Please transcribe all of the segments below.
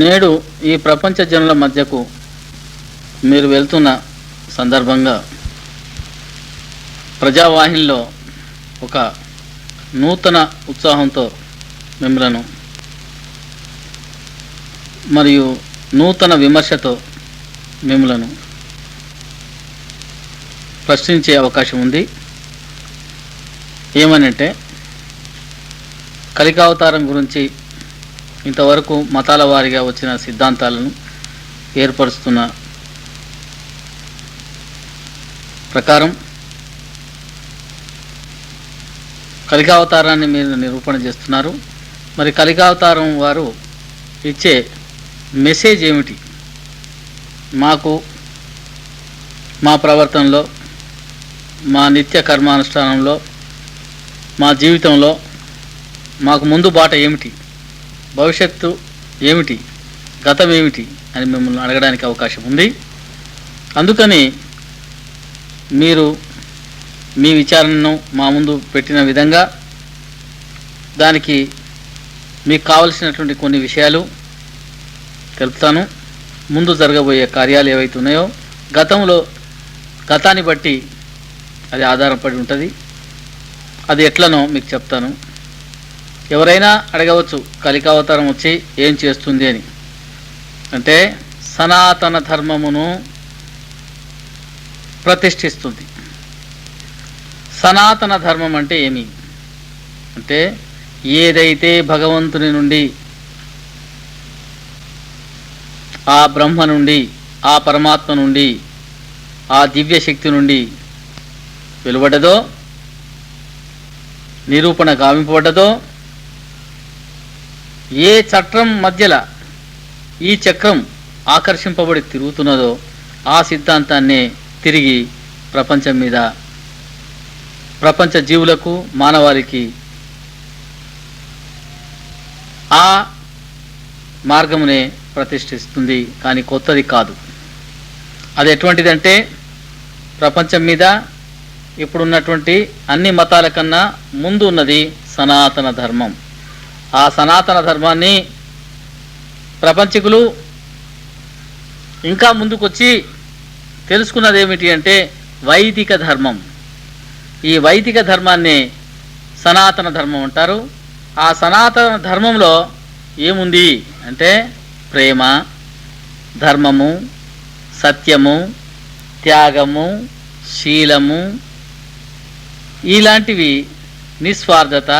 నేడు ఈ ప్రపంచ జనుల మధ్యకు మీరు వెళ్తున్న సందర్భంగా ప్రజావాహినిలో ఒక నూతన ఉత్సాహంతో మిమ్మలను మరియు నూతన విమర్శతో మిమ్మలను ప్రశ్నించే అవకాశం ఉంది. ఏమనంటే కలికావతారం గురించి ఇంతవరకు మతాల వారీగా వచ్చిన సిద్ధాంతాలను ఏర్పరుస్తున్న ప్రకారం కలికావతారాన్ని మీరు నిరూపణ చేస్తున్నారు. మరి కలికావతారం వారు ఇచ్చే మెసేజ్ ఏమిటి? మాకు మా ప్రవర్తనలో, మా నిత్య కర్మానుష్ఠానంలో, మా జీవితంలో మాకు ముందు బాట ఏమిటి, భవిష్యత్తు ఏమిటి, గతం ఏమిటి అని మిమ్మల్ని అడగడానికి అవకాశం ఉంది. అందుకని మీరు మీ విచారణను మా ముందు పెట్టిన విధంగా దానికి మీకు కావలసినటువంటి కొన్ని విషయాలు తెలుపుతాను. ముందు జరగబోయే కార్యాలు ఏవైతే ఉన్నాయో గతాన్ని బట్టి అది ఆధారపడి ఉంటుంది. అది ఎట్లనో మీకు చెప్తాను. ఎవరైనా అడగవచ్చు కలికావతారం వచ్చి ఏం చేస్తుంది అని. అంటే సనాతన ధర్మమును ప్రతిష్ఠిస్తుంది. సనాతన ధర్మం అంటే ఏమి అంటే ఏదైతే భగవంతుని నుండి, ఆ బ్రహ్మ నుండి, ఆ పరమాత్మ నుండి, ఆ దివ్య శక్తి నుండి వెలువడ్డదో, నిరూపణ గావింపబడ్డదో, ఏ చట్రం మధ్యల ఈ చక్రం ఆకర్షింపబడి తిరుగుతున్నదో ఆ సిద్ధాంతాన్నే తిరిగి ప్రపంచం మీద, ప్రపంచ జీవులకు, మానవాళికి ఆ మార్గమునే ప్రతిష్ఠిస్తుంది. కానీ కొత్తది కాదు. అది ఎటువంటిదంటే ప్రపంచం మీద ఇప్పుడున్నటువంటి అన్ని మతాల కన్నా ముందు ఉన్నది సనాతన ధర్మం. ఆ సనాతన ధర్మాన్ని ప్రపంచకులు ఇంకా ముందుకొచ్చి తెలుసుకున్నది ఏమిటి అంటే వైదిక ధర్మం. ఈ వైదిక ధర్మాన్ని సనాతన ధర్మం అంటారు. ఆ సనాతన ధర్మంలో ఏముంది అంటే ప్రేమ, ధర్మము, సత్యము, త్యాగము, శీలము, ఇలాంటివి, నిస్వార్థత,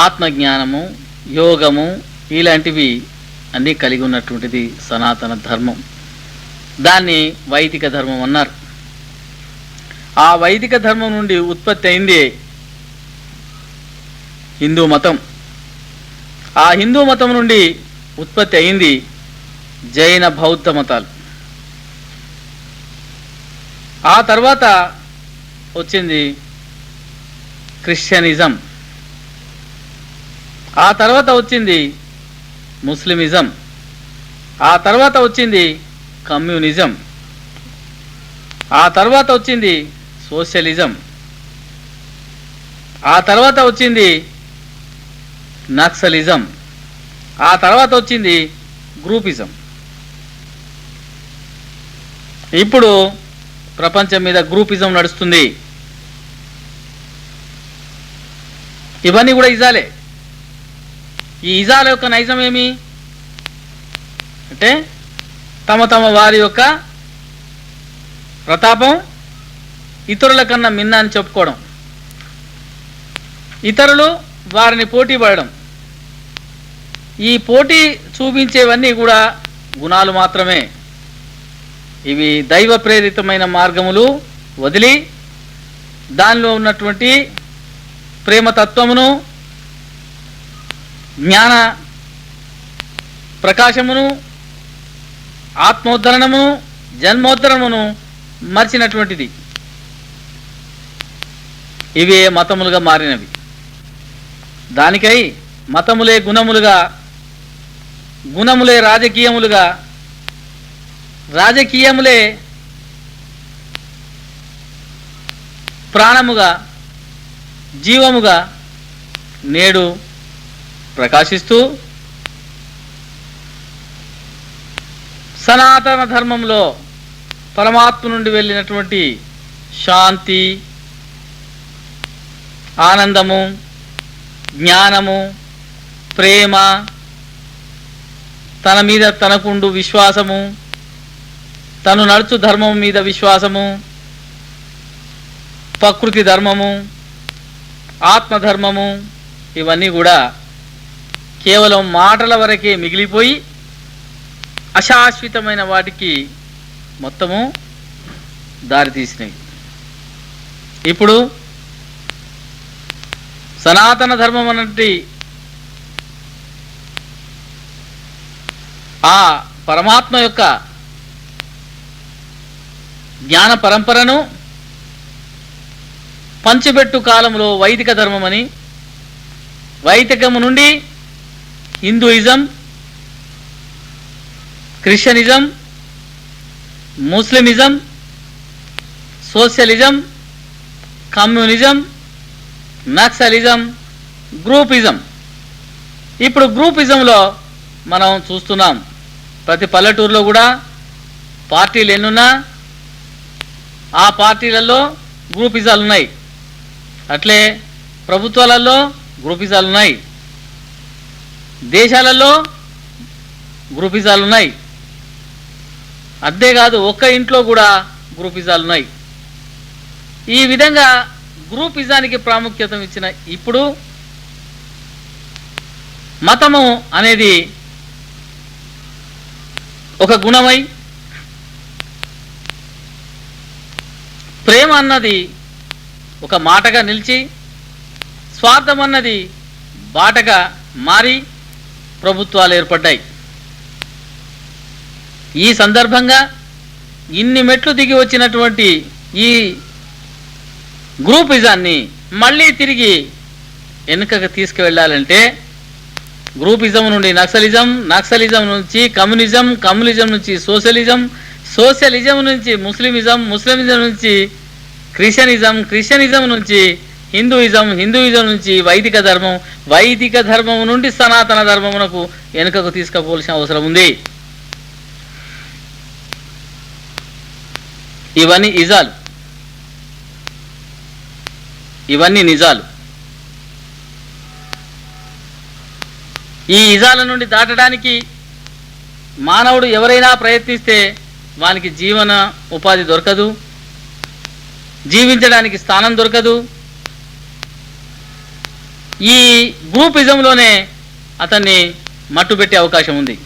ఆత్మజ్ఞానము, యోగము, ఇలాంటివి అన్నీ కలిగి ఉన్నటువంటిది సనాతన ధర్మం. దాన్ని వైదిక ధర్మం అన్నారు. ఆ వైదిక ధర్మం నుండి ఉత్పత్తి అయింది హిందూ మతం. ఆ హిందూ మతం నుండి ఉత్పత్తి అయింది జైన బౌద్ధ మతాలు. ఆ తర్వాత వచ్చింది క్రిస్టియనిజం. ఆ తర్వాత వచ్చింది ముస్లిమిజం. ఆ తర్వాత వచ్చింది కమ్యూనిజం. ఆ తర్వాత వచ్చింది సోషలిజం. ఆ తర్వాత వచ్చింది నక్సలిజం. ఆ తర్వాత వచ్చింది గ్రూపిజం. ఇప్పుడు ప్రపంచం మీద గ్రూపిజం నడుస్తుంది. ఇవన్నీ కూడా ఇజాలే. ఈ ఇజాల యొక్క నైజం ఏమి అంటే తమ వారి యొక్క ప్రతాపం ఇతరుల కన్నా మిన్న అని చెప్పుకోవడం, ఇతరులు వారిని పోటీ పడడం. ఈ పోటీ చూపించేవన్నీ కూడా గుణాలు మాత్రమే. ఇవి దైవ ప్రేరితమైన మార్గములు వదిలి దానిలో ఉన్నటువంటి ప్రేమతత్వమును, జ్ఞాన ప్రకాశమును, ఆత్మోద్ధరణమును, జన్మోద్ధరణమును మర్చినటువంటిది. ఇవే మతములుగా మారినవి. దానికై మతములే గుణములుగా, గుణములే రాజకీయములుగా, రాజకీయములే ప్రాణముగా, జీవముగా నేడు ప్రకాశిస్తూ సనాతన ధర్మంలో పరమాత్మ నుండి వెళ్ళినటువంటి శాంతి, ఆనందము, జ్ఞానము, ప్రేమ, తన మీద తనకుండు విశ్వాసము, తను నడుచు ధర్మం మీద విశ్వాసము, ప్రకృతి ధర్మము, ఆత్మధర్మము, ఇవన్నీ కూడా కేవలం మాటల వరకే మిగిలిపోయి అశాశ్వతమైన వాటికి మొత్తము దారితీసినాయి. ఇప్పుడు సనాతన ధర్మం అన్నటి ఆ పరమాత్మ యొక్క జ్ఞాన పరంపరను పంచిపెట్టు కాలంలో వైదిక ధర్మమని, వైదికము నుండి Hinduism, Christianism, Muslimism, socialism, communism, naxalism, groupism. ఇప్పుడు గ్రూపిజంలో మనం చూస్తున్నాం, ప్రతి పల్లెటూరులో కూడా పార్టీలు ఎన్నున్నా ఆ పార్టీలలో గ్రూపిజాలు ఉన్నాయి. అట్లే ప్రభుత్వాలలో గ్రూపిజాలు ఉన్నాయి, దేశాలలో గ్రూపిజాలు ఉన్నాయి. అంతేకాదు ఒక్క ఇంట్లో కూడా గ్రూపిజాలు ఉన్నాయి. ఈ విధంగా గ్రూపిజానికి ప్రాముఖ్యత ఇచ్చిన ఇప్పుడు మతము అనేది ఒక గుణమై, ప్రేమ అన్నది ఒక మాటగా నిలిచి, స్వార్థం అన్నది బాటగా మారి ప్రభుత్వాలు ఏర్పడ్డాయి. ఈ సందర్భంగా ఇన్ని మెట్లు దిగి వచ్చినటువంటి ఈ గ్రూపిజాన్ని మళ్ళీ తిరిగి వెనుకకు తీసుకువెళ్ళాలంటే గ్రూపిజం నుండి నక్సలిజం, నక్సలిజం నుంచి కమ్యూనిజం, కమ్యూనిజం నుంచి సోషలిజం, సోషలిజం నుంచి ముస్లిమిజం, ముస్లిమిజం నుంచి క్రిస్టియనిజం, క్రిస్టియనిజం నుంచి హిందూయిజం, హిందూయిజం నుంచి వైదిక ధర్మం, వైదిక ధర్మం నుండి సనాతన ధర్మమునకు వెనుకకు తీసుకుపోవాల్సిన అవసరం ఉంది. ఇవన్నీ ఇజాలు, ఇవన్నీ నిజాలు. ఈ ఇజాల నుండి దాటడానికి మానవుడు ఎవరైనా ప్రయత్నిస్తే వానికి జీవన ఉపాధి దొరకదు, జీవించడానికి స్థానం దొరకదు. ఈ గ్రూపిజంలోనే అతన్ని మట్టుపెట్టే అవకాశం ఉంది.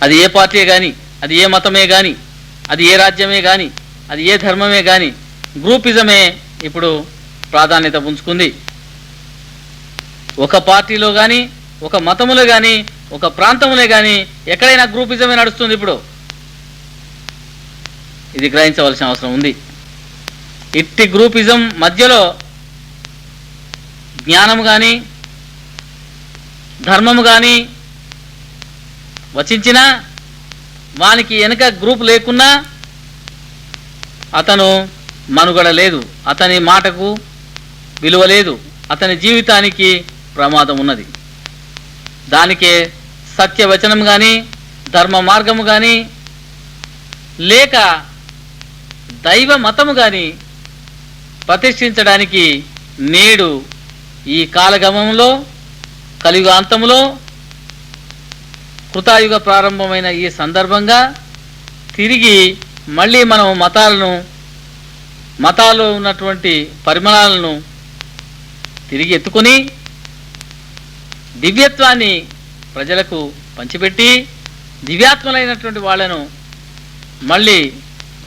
అది ఏ పార్టీయే కానీ, అది ఏ మతమే కానీ, అది ఏ రాజ్యమే కానీ, అది ఏ ధర్మమే కానీ, గ్రూపిజమే ఇప్పుడు ప్రాధాన్యత పుంజుకుంది. ఒక పార్టీలో కానీ, ఒక మతములో కానీ, ఒక ప్రాంతంలో కానీ ఎక్కడైనా గ్రూపిజమే నడుస్తుంది. ఇప్పుడు ఇది గ్రహించవలసిన అవసరం ఉంది. ఇట్టి గ్రూపిజం మధ్యలో జ్ఞానం కానీ, ధర్మము కానీ వచించినా, వానికి వెనుక గ్రూప్ లేకున్నా అతను మనుగడ లేదు, అతని మాటకు విలువ లేదు, అతని జీవితానికి ప్రమాదం ఉన్నది. దానికే సత్యవచనం కానీ, ధర్మ మార్గము కానీ, లేక దైవ మతము కానీ ప్రతిష్ఠించడానికి నేడు ఈ కాలగమనంలో, కలియుగ అంతములో, కృతాయుగ ప్రారంభమైన ఈ సందర్భంగా తిరిగి మళ్ళీ మనం మతాల్లో ఉన్నటువంటి పరిమాణాలను తిరిగి ఎత్తుకొని దివ్యత్వాన్ని ప్రజలకు పంచిపెట్టి దివ్యాత్మలైనటువంటి వాళ్ళను మళ్ళీ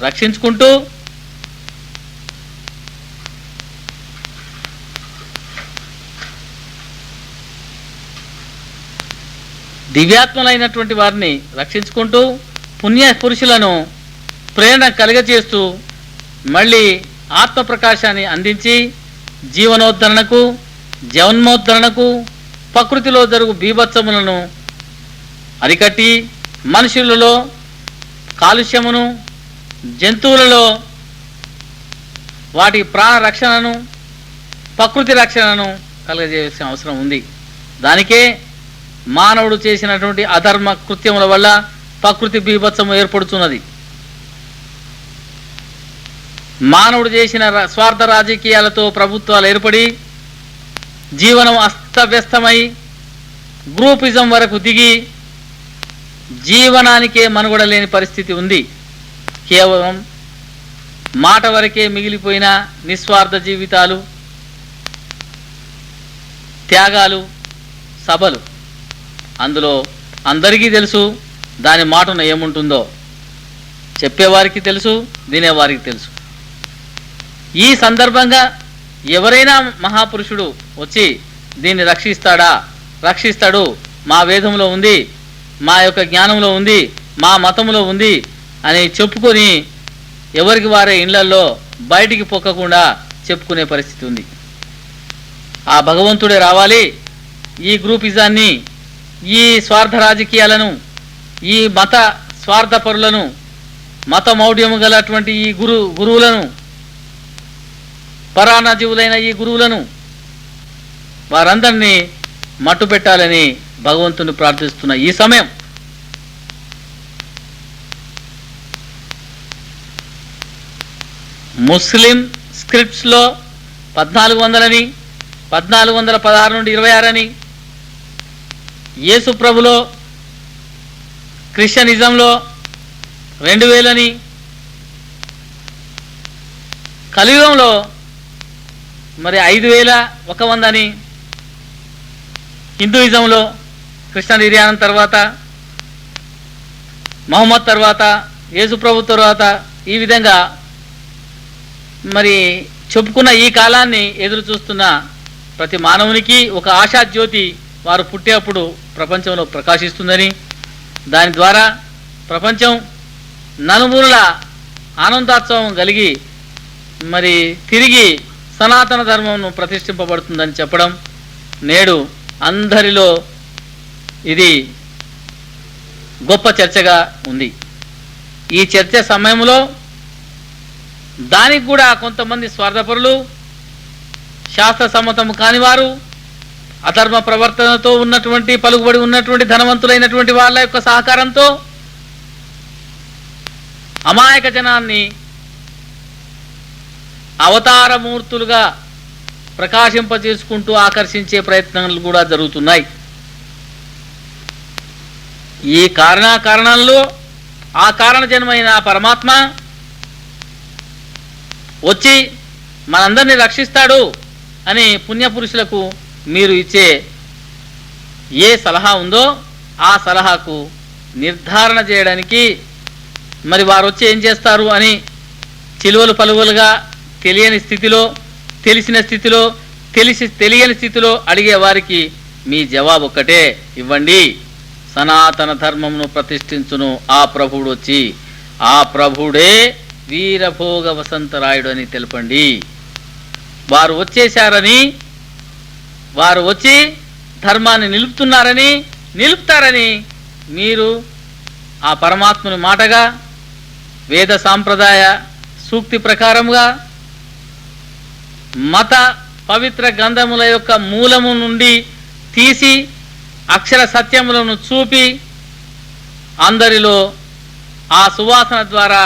రక్షించుకుంటూ దివ్యాత్మలైనటువంటి వారిని రక్షించుకుంటూ పుణ్య పురుషులను ప్రేరణ కలుగచేస్తూ మళ్ళీ ఆత్మప్రకాశాన్ని అందించి జీవనోద్ధరణకు, జన్మోద్ధరణకు, ప్రకృతిలో జరుగు బీభత్సములను అరికట్టి మనుషులలో కాలుష్యమును, జంతువులలో వాటి ప్రాణ రక్షణను, ప్రకృతి రక్షణను కలుగజేయాల్సిన అవసరం ఉంది. దానికే మానవుడు చేసినటువంటి అధర్మ కృత్యముల వల్ల ప్రకృతి బీభత్సము ఏర్పడుతున్నది. మానవుడు చేసిన స్వార్థ రాజకీయాలతో ప్రభుత్వాలు ఏర్పడి జీవనం అస్తవ్యస్తమై గ్రూపిజం వరకు దిగి జీవనానికే మనుగడ లేని పరిస్థితి ఉంది. కేవలం మాట వరకే మిగిలిపోయిన నిస్వార్థ జీవితాలు, త్యాగాలు, సభలు. అందులో అందరికీ తెలుసు దాని మాటను ఏముంటుందో, చెప్పేవారికి తెలుసు, వినేవారికి తెలుసు. ఈ సందర్భంగా ఎవరైనా మహాపురుషుడు వచ్చి దీన్ని రక్షిస్తాడు, మా వేదంలో ఉంది, మా యొక్క జ్ఞానంలో ఉంది, మా మతంలో ఉంది అని చెప్పుకొని ఎవరికి వారే ఇళ్లల్లో బయటికి పొక్కకుండా చెప్పుకునే పరిస్థితి ఉంది. ఆ భగవంతుడే రావాలి, ఈ గ్రూపిజాన్ని, ఈ స్వార్థ రాజకీయాలను, ఈ మత స్వార్థపరులను, మత మౌఢ్యము గలటువంటి ఈ గురువులను, పరాణజీవులైన ఈ గురువులను, వారందరినీ మట్టు పెట్టాలని భగవంతుని ప్రార్థిస్తున్న ఈ సమయం ముస్లిం స్క్రిప్ట్స్లో 1400 1416 నుండి 26 యేసు ప్రభులో క్రిస్టియనిజంలో 2000 కలియుగంలో మరి 5100 హిందూయిజంలో కృష్ణ నిర్యాణం తర్వాత, మహమ్మద్ తర్వాత, యేసు ప్రభు తర్వాత, ఈ విధంగా మరి చెప్పుకున్న ఈ కాలాన్ని ఎదురు చూస్తున్న ప్రతి మానవునికి ఒక ఆశాజ్యోతి వారు పుట్టేప్పుడు ప్రపంచంలో ప్రకాశిస్తుందని, దాని ద్వారా ప్రపంచం నలుమూలల ఆనందోత్సవం కలిగి మరి తిరిగి సనాతన ధర్మంను ప్రతిష్ఠింపబడుతుందని చెప్పడం నేడు అందరిలో ఇది గొప్ప చర్చగా ఉంది. ఈ చర్చ సమయంలో దానికి కూడా కొంతమంది స్వార్థపరులు, శాస్త్ర సమ్మతము కానివారు, అధర్మ ప్రవర్తనతో ఉన్నటువంటి, పలుకుబడి ఉన్నటువంటి ధనవంతులైనటువంటి వాళ్ళ యొక్క సహకారంతో అమాయక జనాన్ని అవతారమూర్తులుగా ప్రకాశింపజేసుకుంటూ ఆకర్షించే ప్రయత్నాలు కూడా జరుగుతున్నాయి. ఈ కారణాల్లో ఆ కారణజన్మైన పరమాత్మ వచ్చి మనందరినీ రక్షిస్తాడు అని పుణ్యపురుషులకు మీరు ఇచ్చే ఏ సలహా ఉందో ఆ సలహాకు నిర్ధారణ చేయడానికి మరి వారు వచ్చి ఏం చేస్తారు అని చిలువలు పలువలుగా తెలియని స్థితిలో, తెలిసిన స్థితిలో, తెలియని స్థితిలో అడిగే వారికి మీ జవాబు ఒక్కటే ఇవ్వండి: సనాతన ధర్మమును ప్రతిష్ఠించును ఆ ప్రభువుడు వచ్చి, ఆ ప్రభుడే వీరభోగ వసంతరాయుడు అని తెలపండి. వారు వచ్చేశారని, వారు వచ్చి ధర్మాన్ని నిలుపుతారని మీరు ఆ పరమాత్మని మాటగా, వేద సాంప్రదాయ సూక్తి ప్రకారముగా, మత పవిత్ర గ్రంథముల యొక్క మూలము నుండి తీసి అక్షర సత్యములను చూపి అందరిలో ఆ సువాసన ద్వారా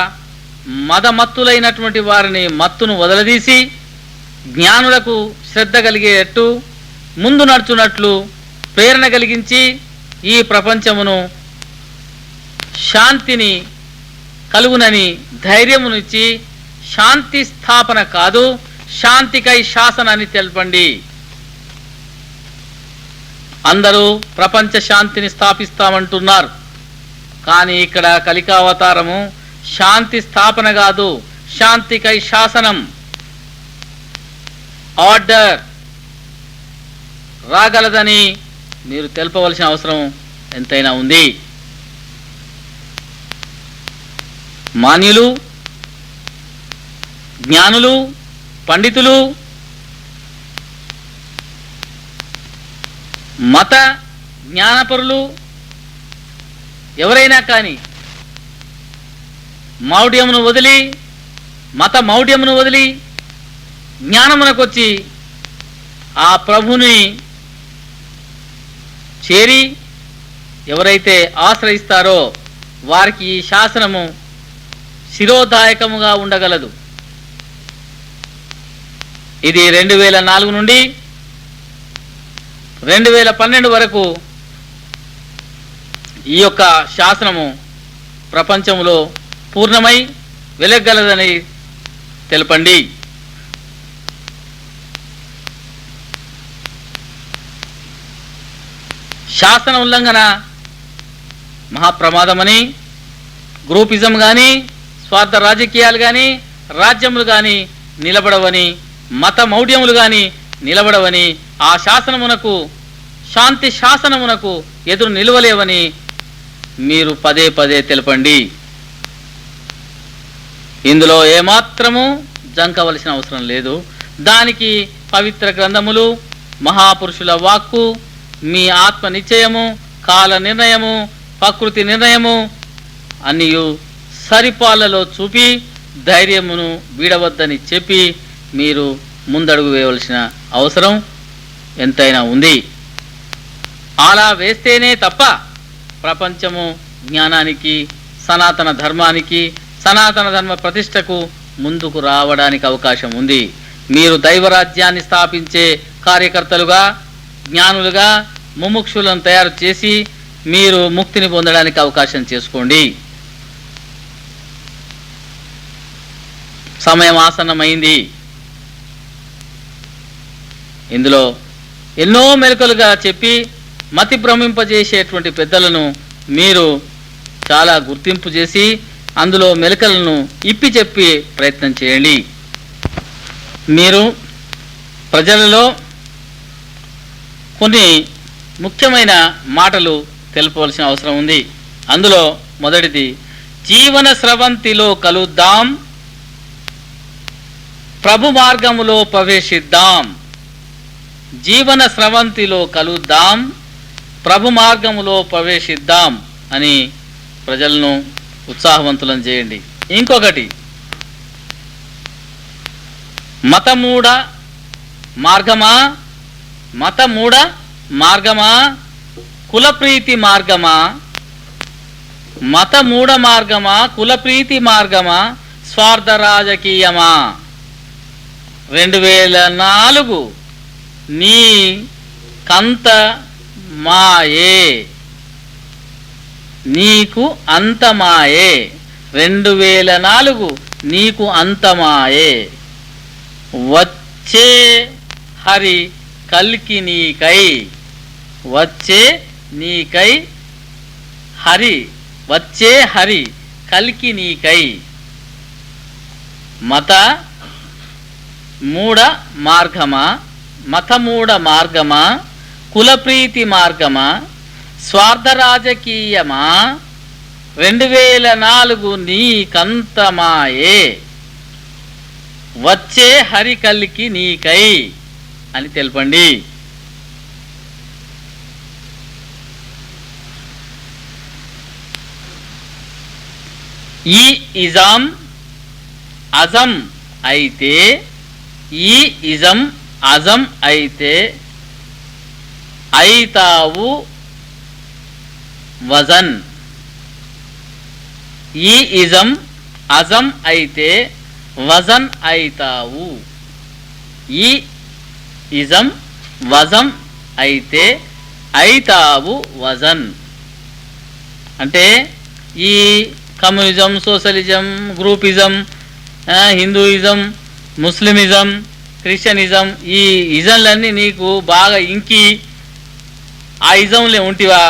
మదమత్తులైనటువంటి వారిని మత్తును వదలదీసి జ్ఞానులకు శ్రద్ధ కలిగేటట్టు ముందు నడుచున్నట్లు ప్రేరణ కలిగించి ఈ ప్రపంచమును శాంతిని కలుగునని ధైర్యమునిచ్చి, శాంతి స్థాపన కాదు శాంతికై శాసనాన్ని తెలపండి. అందరూ ప్రపంచ శాంతిని స్థాపిస్తామంటున్నారు, కానీ ఇక్కడ కలికావతారము శాంతి స్థాపన కాదు, శాంతికై శాసనం, ఆర్డర్ రాగలదని మీరు తెలపవలసిన అవసరం ఎంతైనా ఉంది. మాన్యులు, జ్ఞానులు, పండితులు, మత జ్ఞానపరులు ఎవరైనా కానీ మౌఢ్యమును వదిలి, మత మౌఢ్యమును వదిలి జ్ఞానమునకొచ్చి ఆ ప్రభుని చేరి ఎవరైతే ఆశ్రయిస్తారో వారికి ఈ శాసనము శిరోదాయకముగా ఉండగలదు. ఇది 2004 నుండి 2012 వరకు ఈ యొక్క శాసనము ప్రపంచంలో పూర్ణమై వెలగలదని తెలపండి. శాసన ఉల్లంఘన మహాప్రమాదమని, గ్రూపిజం కానీ, స్వార్థ రాజకీయాలు కానీ, రాజ్యములు కానీ నిలబడవని, మత మౌఢ్యములు కానీ నిలబడవని, ఆ శాసనమునకు, శాంతి శాసనమునకు ఎదురు నిలవలేవని మీరు పదే పదే తెలపండి. ఇందులో ఏమాత్రము జంకవలసిన అవసరం లేదు. దానికి పవిత్ర గ్రంథములు, మహాపురుషుల వాక్కు, మీ ఆత్మ నిశ్చయము, కాల నిర్ణయము, ప్రకృతి నిర్ణయము అన్నియు సరిపాలలో చూపి ధైర్యమును వీడవద్దని చెప్పి మీరు ముందడుగు వేయవలసిన అవసరం ఎంతైనా ఉంది. అలా వేస్తేనే తప్ప ప్రపంచము జ్ఞానానికి, సనాతన ధర్మానికి, సనాతన ధర్మ ప్రతిష్టకు ముందుకు రావడానికి అవకాశం ఉంది. మీరు దైవరాజ్యాన్ని స్థాపించే కార్యకర్తలుగా, జ్ఞానులుగా ముముక్షులను తయారు చేసి మీరు ముక్తిని పొందడానికి అవకాశం చేసుకోండి. సమయం ఆసన్నమైంది. ఇందులో ఎన్నో మెలకులుగా చెప్పి మతి భ్రమింపజేసేటువంటి పెద్దలను మీరు చాలా గుర్తింపు చేసి అందులో మెలకలను ఇప్పి చెప్పి ప్రయత్నం చేయండి. మీరు ప్రజలలో కొన్ని ముఖ్యమైన మాటలు తెలుపవలసిన అవసరం ఉంది. అందులో మొదటిది, జీవన స్రవంతిలో కలుద్దాం, ప్రభు మార్గములో ప్రవేశిద్దాం. జీవన స్రవంతిలో కలుద్దాం, ప్రభు మార్గములో ప్రవేశిద్దాం అని ప్రజలను ఉత్సాహవంతులను చేయండి. ఇంకొకటి, మతమూఢ మార్గమా, మతమూఢ మార్గమా, కులప్రీతి మార్గమా, మతమూఢ మార్గమా, కులప్రీతి మార్గమా, స్వార్థ రాజకీయమా? 2004 నీ కంత మాయే, నీకు అంతమాయే. 2004 నీకు అంతమాయే. వచ్చే హరి కల్కి నీకై, వచ్చే నీకై హరి, వచ్చే హరి కల్కి నీకై. మత మూఢ మార్గమా, మతమూఢ మార్గమా, కులప్రీతి మార్గమా, స్వార్థ రాజకీయమా? 2004 నీ కంతమాయే. వచ్చే హరి కల్కి నీకై అని తెలపండి. ఈ ఇజం అజం అయితే, ఈ ఇజం అజం అయితే అయితావు వజన్. ఈ ఇజం అజం అయితే వజన్ అయితావు. ఈ ఇజం వజం అయితే అయితావు వజన్. అంటే ఈ communism, socialism, groupism, Hinduism, Muslimism, Christianism, ఈ ఇజంలన్నీ నీకు బాగా ఇంకి ఆ ఇజంలే ఉంటివా,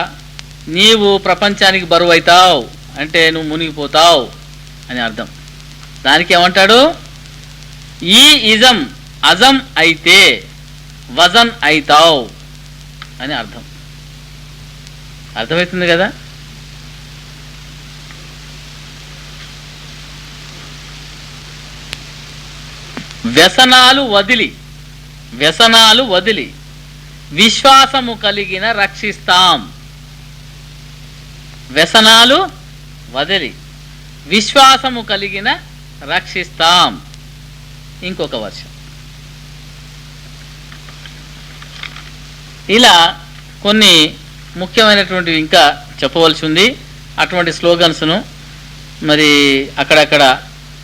నీవు ప్రపంచానికి బరువు అవుతావు, అంటే నువ్వు మునిగిపోతావు అని అర్థం. దానికి ఏమంటాడు? ఈ ఇజం అజం అయితే వజన్ అయితావు అని అర్థం. అర్థమవుతుంది కదా? వ్యసనాలు వదిలి విశ్వాసము కలిగిన రక్షిస్తాం. వ్యసనాలు వదిలి విశ్వాసము కలిగిన రక్షిస్తాం. ఇంకొక వర్షం. ఇలా కొన్ని ముఖ్యమైనటువంటివి ఇంకా చెప్పవలసి ఉంది. అటువంటి స్లోగన్స్ను మరి అక్కడక్కడ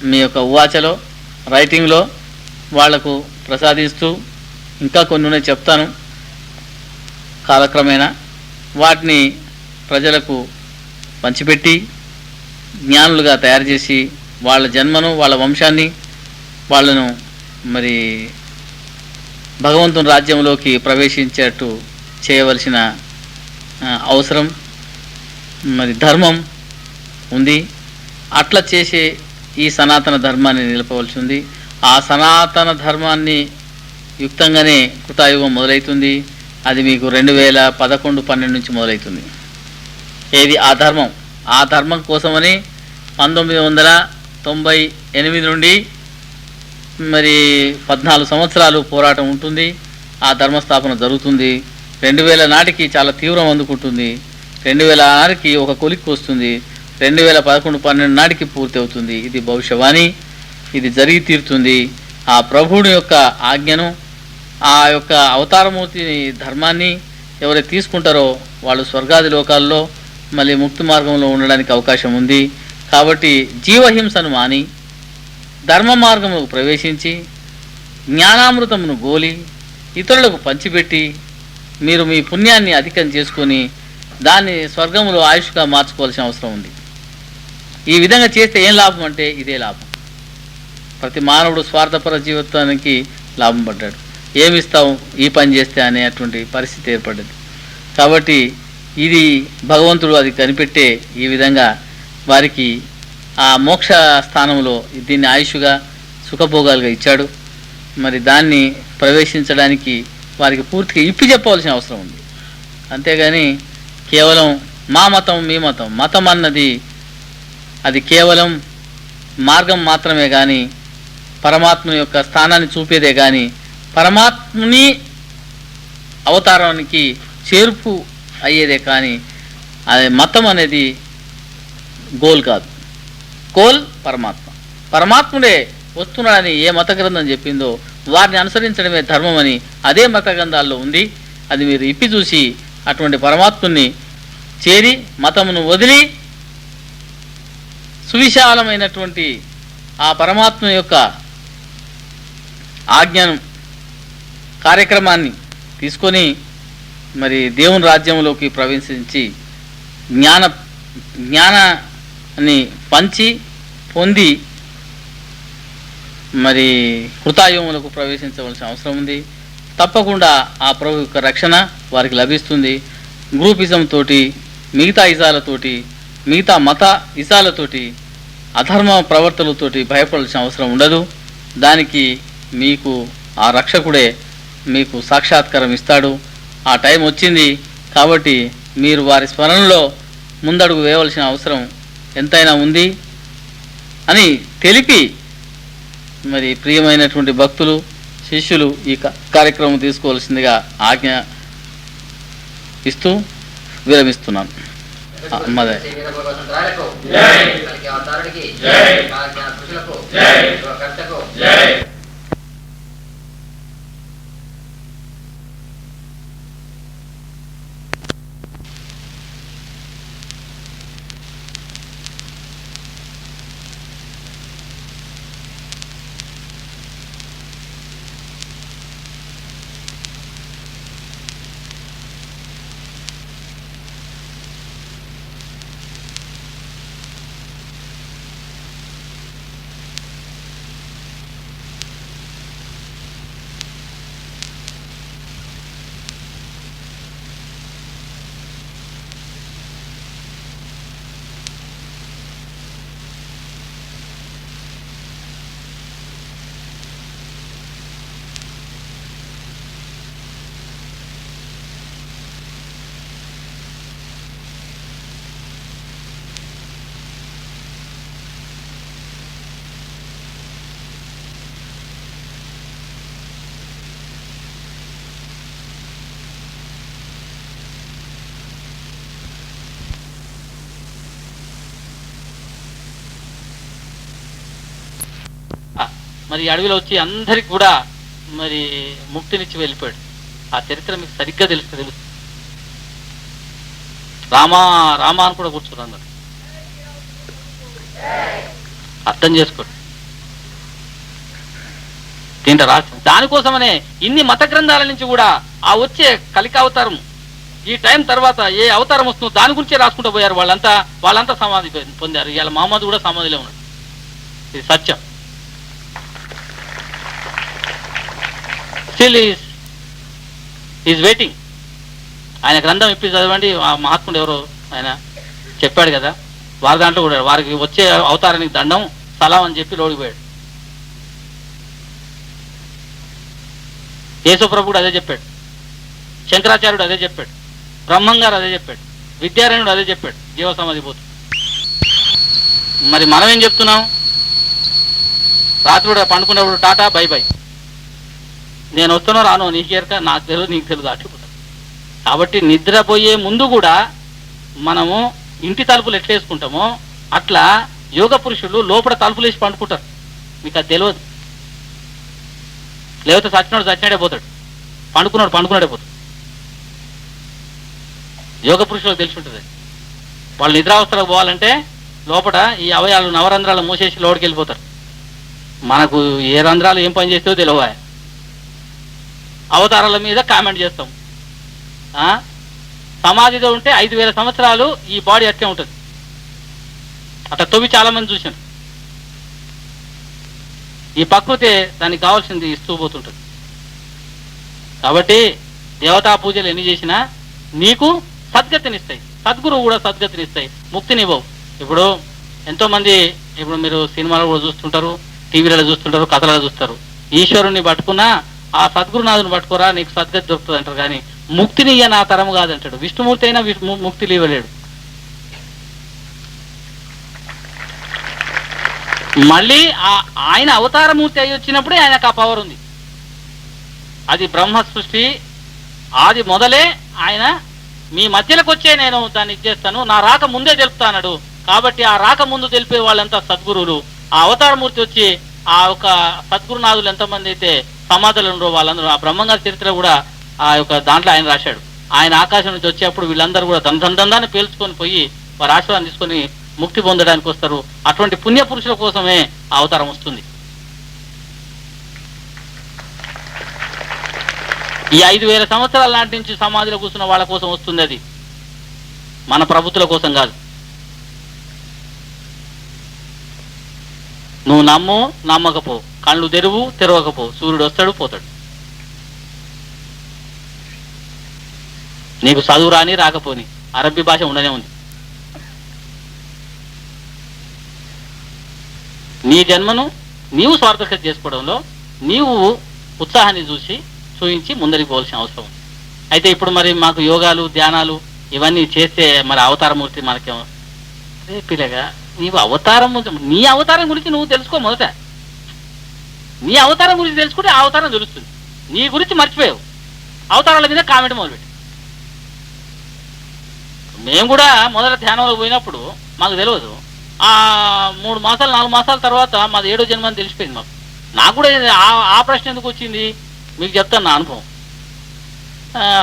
మీ యొక్క ఉవాచలో రైటింగ్లో వాళ్లకు ప్రసాదిస్తూ ఇంకా కొన్ని ఉన్నాయి చెప్తాను కాలక్రమేణా. వాటిని ప్రజలకు పంచిపెట్టి జ్ఞానులుగా తయారు చేసి వాళ్ళ జన్మను వాళ్ళ వంశాన్ని వాళ్ళను మరి భగవంతుని రాజ్యంలోకి ప్రవేశించేట్టు చేయవలసిన అవసరం మరి ధర్మం ఉంది. అట్లా చేసే ఈ సనాతన ధర్మాన్ని నిలపవలసి ఉంది. ఆ సనాతన ధర్మాన్ని యుక్తంగానే కృతాయుగం మొదలవుతుంది. అది మీకు 2011-12 నుంచి మొదలవుతుంది. ఏది ఆ ధర్మం. ఆ ధర్మం కోసమని 1998 నుండి మరి 14 సంవత్సరాలు పోరాటం ఉంటుంది. ఆ ధర్మస్థాపన జరుగుతుంది. 2000 నాటికి చాలా తీవ్రం అందుకుంటుంది. 2000 నాటికి ఒక కొలిక్కి వస్తుంది. 2011-12 నాటికి పూర్తి అవుతుంది. ఇది భవిష్యవాణి. ఇది జరిగి తీరుతుంది. ఆ ప్రభువుని యొక్క ఆజ్ఞను, ఆ యొక్క అవతారమూర్తి ధర్మాన్ని ఎవరైతే తీసుకుంటారో వాళ్ళు స్వర్గాది లోకాల్లో మళ్ళీ ముక్తి మార్గంలో ఉండడానికి అవకాశం ఉంది. కాబట్టి జీవహింసను మాని ధర్మ మార్గముకు ప్రవేశించి జ్ఞానామృతమును గోలి ఇతరులకు పంచిపెట్టి మీరు మీ పుణ్యాన్ని అధికం చేసుకొని దాన్ని స్వర్గములో ఆయుష్గా మార్చుకోవాల్సిన అవసరం ఉంది. ఈ విధంగా చేస్తే ఏం లాభం అంటే ఇదే లాభం. ప్రతి మానవుడు స్వార్థపర జీవితానికి లాభం పడ్డాడు. ఏమిస్తావు ఈ పని చేస్తే అనేటువంటి పరిస్థితి ఏర్పడ్డది. కాబట్టి ఇది భగవంతుడు అది కనిపెట్టే ఈ విధంగా వారికి ఆ మోక్ష స్థానంలో దీన్ని ఆయుష్గా సుఖభోగాలుగా ఇచ్చాడు. మరి దాన్ని ప్రవేశించడానికి వారికి పూర్తిగా ఇప్పి చెప్పవలసిన అవసరం ఉంది. అంతేగాని కేవలం మా మతం మీ మతం, మతం అన్నది అది కేవలం మార్గం మాత్రమే కానీ పరమాత్మ యొక్క స్థానాన్ని చూపేదే కానీ పరమాత్మని అవతారానికి చేర్పు అయ్యేదే కానీ అది మతం అనేది గోల్ కాదు. గోల్ పరమాత్మ. పరమాత్ముడే వస్తున్నాడని ఏ మత గ్రంథం చెప్పిందో వారిని అనుసరించడమే ధర్మం అని అదే మత గ్రంథాల్లో ఉంది. అది మీరు ఇప్పి చూసి అటువంటి పరమాత్ముని చేరి మతమును వదిలి సువిశాలమైనటువంటి ఆ పరమాత్మ యొక్క ఆజ్ఞను కార్యక్రమాన్ని తీసుకొని మరి దేవుని రాజ్యంలోకి ప్రవేశించి జ్ఞానాన్ని పంచి పొంది మరి కృతాయుగములకు ప్రవేశించవలసిన అవసరం ఉంది. తప్పకుండా ఆ ప్రభు యొక్క రక్షణ వారికి లభిస్తుంది. గ్రూపిజం తోటి, మిగతా ఇజాలతోటి, మిగతా మత ఇజాలతోటి, అధర్మ ప్రవర్తనలతోటి భయపడాల్సిన అవసరం ఉండదు. దానికి మీకు ఆ రక్షకుడే మీకు సాక్షాత్కారం ఇస్తాడు. ఆ టైం వచ్చింది కాబట్టి మీరు వారి స్మరణలో ముందడుగు వేయవలసిన అవసరం ఎంతైనా ఉంది అని తెలిపి మరి ప్రియమైనటువంటి భక్తులు శిష్యులు ఈ కార్యక్రమం తీసుకోవాల్సిందిగా ఆజ్ఞ ఇస్తూ విరమిస్తున్నాను. మదే మరి అడవిలో వచ్చి అందరికి కూడా మరి ముక్తినిచ్చి వెళ్ళిపోయాడు. ఆ చరిత్ర మీకు సరిగ్గా తెలుసు. రామా రామా అని కూడా కూర్చున్నారు అందరు. అర్థం చేసుకోండి. దీంట్లో రాష్ట్రం దానికోసమనే ఇన్ని మత గ్రంథాల నుంచి కూడా ఆ వచ్చే కలికావతారం ఈ టైం తర్వాత ఏ అవతారం వస్తుందో దాని గురించే రాసుకుంటూ పోయారు. వాళ్ళంతా సమాధి పొందారు. ఇవాళ మహమ్మద్ కూడా సమాధిలో ఉన్నాడు. ఇది సత్యం. Still is waiting. ఆయన గ్రంథం ఇప్పి చదవండి. ఆ మహాత్ముడు ఎవరో ఆయన చెప్పాడు కదా, వారి దాంట్లో కూడా వారికి వచ్చే అవతారానికి దండం సలాం అని చెప్పి లోడిపోయాడు. యేసుప్రభు కూడా అదే చెప్పాడు, శంకరాచార్యుడు అదే చెప్పాడు, బ్రహ్మంగారు అదే చెప్పాడు, విద్యారణ్యుడు అదే చెప్పాడు జీవ సమాధి పోతు. మరి మనం ఏం చెప్తున్నాం? రాత్రి కూడా పండుకున్నప్పుడు టాటా బై బై, నేను వస్తానో రాను నీకేరక, నాకు తెలియదు నీకు తెలియదు అట్టుకుంటాను. కాబట్టి నిద్రపోయే ముందు కూడా మనము ఇంటి తలుపులు ఎట్లా వేసుకుంటామో అట్లా యోగ పురుషులు లోపల తలుపులు వేసి పండుకుంటారు. మీకు అది తెలియదు. లేకపోతే సచ్చినాడే పోతాడు, పండుకున్నాడే పోతాడు. యోగ పురుషులకు తెలిసి ఉంటుంది. వాళ్ళు నిద్రావస్థలకు పోవాలంటే లోపల ఈ అవయాలు నవరంధ్రాలు మూసేసి లోడికి వెళ్ళిపోతారు. మనకు ఏ రంధ్రాలు ఏం పని చేస్తాయో తెలియవా. అవతారాల మీద కామెంట్ చేస్తాం. సమాధిలో ఉంటే 5000 సంవత్సరాలు ఈ బాడీ అట్లే ఉంటుంది. అట్లా తొవి చాలా మంది చూశాను. ఈ ప్రకృతి దానికి కావాల్సింది ఇస్తూ పోతుంటుంది. కాబట్టి దేవతా పూజలు ఎన్ని చేసినా నీకు సద్గతినిస్తాయి. సద్గురువు కూడా సద్గతినిస్తాయి, ముక్తినివ్వవు. ఇప్పుడు ఎంతో మంది ఇప్పుడు మీరు సినిమాలు కూడా చూస్తుంటారు, టీవీలలో చూస్తుంటారు, కథలలో చూస్తారు. ఈశ్వరుణ్ణి పట్టుకున్నా ఆ సద్గురునాథుని పట్టుకోరా నీకు సద్గతి దొరుకుతుంది అంటారు. కానీ ముక్తిని ఇయ్య నా తరము కాదంటాడు. విష్ణుమూర్తి అయినా ముక్తిని ఇవ్వలేడు. మళ్ళీ ఆయన అవతారమూర్తి అయి వచ్చినప్పుడే ఆయనకు ఆ పవర్ ఉంది. అది బ్రహ్మ సృష్టి ఆది మొదలే ఆయన మీ మధ్యలోకి వచ్చే నేను దాన్ని ఇచ్చేస్తాను, నా రాక ముందే తెలుపుతానడు. కాబట్టి ఆ రాక ముందు తెలిపే వాళ్ళంతా సద్గురువులు. ఆ అవతారమూర్తి వచ్చి ఆ యొక్క సద్గురునాథులు ఎంతమంది అయితే సమాధులు ఉండరో వాళ్ళందరూ, ఆ బ్రహ్మంగారి చరిత్ర కూడా ఆ యొక్క దాంట్లో ఆయన రాశాడు. ఆయన ఆకాశం నుంచి వచ్చేప్పుడు వీళ్ళందరూ కూడా దందాన్ని పేల్చుకొని పోయి వారి ఆశీర్వాదం తీసుకొని ముక్తి పొందడానికి వస్తారు. అటువంటి పుణ్య పురుషుల కోసమే ఆ అవతారం వస్తుంది. ఈ 5000 సంవత్సరాల నాటి నుంచి సమాధిలో కూర్చున్న వాళ్ళ కోసం వస్తుంది. అది మన ప్రభుత్వాల కోసం కాదు. నువ్వు నమ్ము నమ్మకపో, కళ్ళు తెరవకపో, సూర్యుడు వస్తాడు పోతాడు. నీకు చదువు రాని రాకపోని అరబ్బీ భాష ఉండనే ఉంది. నీ జన్మను నీవు స్వార్థకత చేసుకోవడంలో నీవు ఉత్సాహాన్ని చూపించి ముందరికి పోవాల్సిన అవసరం ఉంది. అయితే ఇప్పుడు మరి మాకు యోగాలు ధ్యానాలు ఇవన్నీ చేస్తే మరి అవతారమూర్తి మనకేమో పిల్లగా నీవు నీ అవతారం గురించి నువ్వు తెలుసుకో. మొదట నీ అవతారం గురించి తెలుసుకుంటే ఆ అవతారం తెలుస్తుంది. నీ గురించి మర్చిపోయావు, అవతారాల మీద కామెంట్ మొదలుపెట్టి. మేము కూడా మొదట ధ్యానంలో పోయినప్పుడు మాకు తెలియదు. 3 మాసాలు 4 మాసాల తర్వాత మాది 7వ జన్మ అని తెలిసిపోయింది. నాకు కూడా ఆ ప్రశ్న ఎందుకు వచ్చింది మీకు చెప్తాను నా అనుభవం.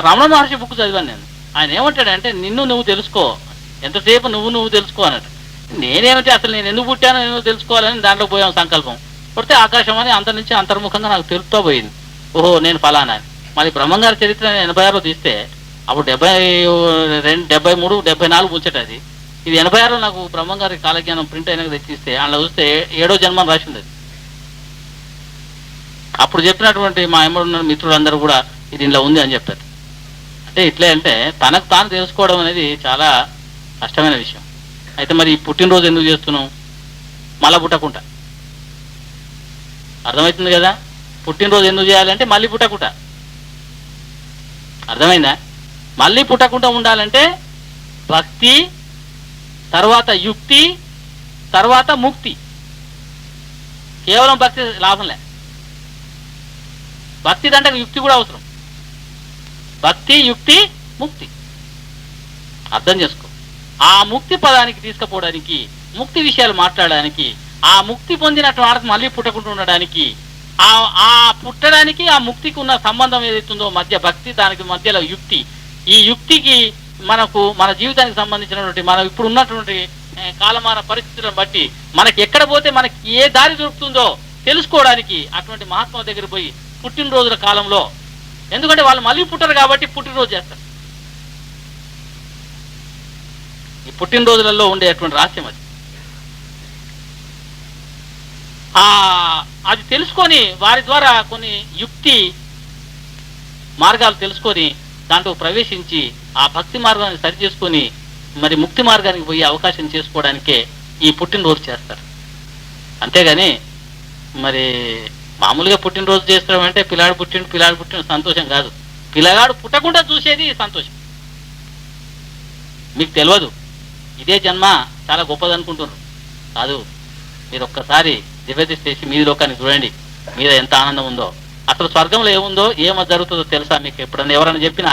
రమణ మహర్షి బుక్ చదివాను నేను. ఆయన ఏమంటాడంటే నిన్ను నువ్వు తెలుసుకో, ఎంతసేపు నువ్వు తెలుసుకో అన్నట్టు. నేనేమిటి అసలు నేను ఎందుకు పుట్టానో నేను తెలుసుకోవాలని దాంట్లో పోయాం సంకల్పం కొడితే ఆకాశం అని అంత నుంచి అంతర్ముఖంగా నాకు తెలుపుతూ పోయింది. ఓహో నేను ఫలానా. మరి బ్రహ్మంగారి చరిత్ర 86లో తీస్తే అప్పుడు 73, 74 ముచ్చట అది. ఇది 86లో నాకు బ్రహ్మంగారి కాలజ్ఞానం ప్రింట్ అయినాక తెచ్చిస్తే అందులో చూస్తే 7వ జన్మని రాసింది అది. అప్పుడు చెప్పినటువంటి మా ఎమ్మడున్న మిత్రులందరూ కూడా ఇది ఇంట్లో ఉంది అని చెప్పారు. అంటే ఇట్లే అంటే తనకు తాను తెలుసుకోవడం అనేది చాలా కష్టమైన విషయం. అయితే మరి ఈ పుట్టినరోజు ఎందుకు చేస్తున్నాం? మళ్ళా పుట్టకుండా. అర్థమవుతుంది కదా? పుట్టినరోజు ఎందుకు చేయాలంటే మళ్ళీ పుట్టకుండా. అర్థమైందా? మళ్ళీ పుట్టకుండా ఉండాలంటే భక్తి, తర్వాత యుక్తి, తర్వాత ముక్తి. కేవలం భక్తి లాభంలే. భక్తి దండకు యుక్తి కూడా అవసరం. భక్తి, యుక్తి, ముక్తి. అర్థం చేసుకో. ఆ ముక్తి పదానికి తీసుకుపోవడానికి, ముక్తి విషయాలు మాట్లాడడానికి, ఆ ముక్తి పొందినట్టు వాడికి మళ్ళీ పుట్టకుండా ఉండడానికి, ఆ పుట్టడానికి ఆ ముక్తికి ఉన్న సంబంధం ఏదైతుందో మధ్య భక్తి, దానికి మధ్యలో యుక్తి. ఈ యుక్తికి మనకు మన జీవితానికి సంబంధించినటువంటి మనం ఇప్పుడు ఉన్నటువంటి కాలమాన పరిస్థితులను బట్టి మనకి ఎక్కడ పోతే మనకి ఏ దారి దొరుకుతుందో తెలుసుకోవడానికి అటువంటి మహాత్మా దగ్గర పోయి పుట్టినరోజుల కాలంలో, ఎందుకంటే వాళ్ళు మళ్ళీ పుట్టరు కాబట్టి పుట్టినరోజు చేస్తారు. ఈ పుట్టినరోజులలో ఉండేటువంటి రహస్యం అది. అది తెలుసుకొని వారి ద్వారా కొన్ని యుక్తి మార్గాలు తెలుసుకొని దాంట్లో ప్రవేశించి ఆ భక్తి మార్గాన్ని సరి చేసుకొని మరి ముక్తి మార్గానికి పోయి అవకాశం చేసుకోవడానికే ఈ పుట్టినరోజు చేస్తారు. అంతేగాని మరి మామూలుగా పుట్టినరోజు చేస్తామంటే పిల్లాడు పుట్టిన సంతోషం కాదు. పిల్లగాడు పుట్టకుండా చూసేది సంతోషం. మీకు తెలియదు, ఇదే జన్మ చాలా గొప్పదనుకుంటున్నారు. కాదు, మీరు ఒక్కసారి దివ్యదృష్టి చేసి మీది లోకాన్ని చూడండి, మీద ఎంత ఆనందం ఉందో. అసలు స్వర్గంలో ఏముందో ఏమో జరుగుతుందో తెలుసా మీకు? ఎప్పుడన్నా ఎవరైనా చెప్పినా